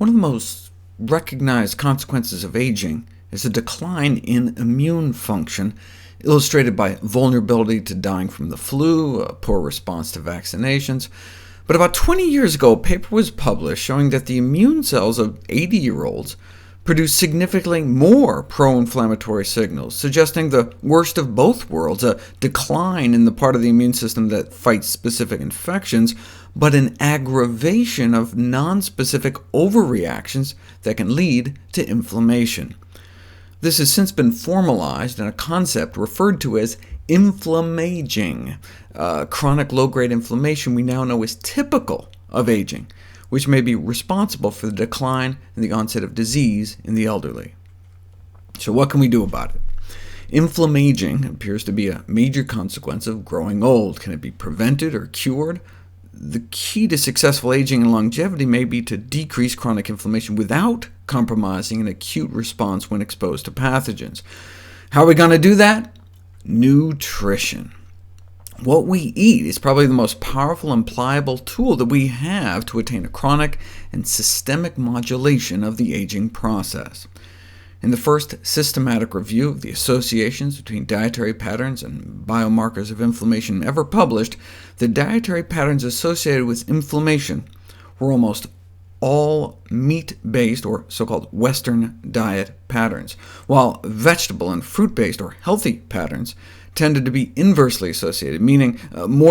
One of the most recognized consequences of aging is a decline in immune function, illustrated by vulnerability to dying from the flu, a poor response to vaccinations. But about 20 years ago, a paper was published showing that the immune cells of 80-year-olds produce significantly more pro-inflammatory signals, suggesting the worst of both worlds, a decline in the part of the immune system that fights specific infections, but an aggravation of nonspecific overreactions that can lead to inflammation. This has since been formalized in a concept referred to as inflammaging, chronic low-grade inflammation we now know is typical of aging, which may be responsible for the decline in the onset of disease in the elderly. So what can we do about it? Inflammaging appears to be a major consequence of growing old. Can it be prevented or cured? The key to successful aging and longevity may be to decrease chronic inflammation without compromising an acute response when exposed to pathogens. How are we going to do that? Nutrition. What we eat is probably the most powerful and pliable tool that we have to attain a chronic and systemic modulation of the aging process. In the first systematic review of the associations between dietary patterns and biomarkers of inflammation ever published, the dietary patterns associated with inflammation were almost all meat-based, or so-called Western diet patterns, while vegetable and fruit-based, or healthy patterns, tended to be inversely associated, meaning more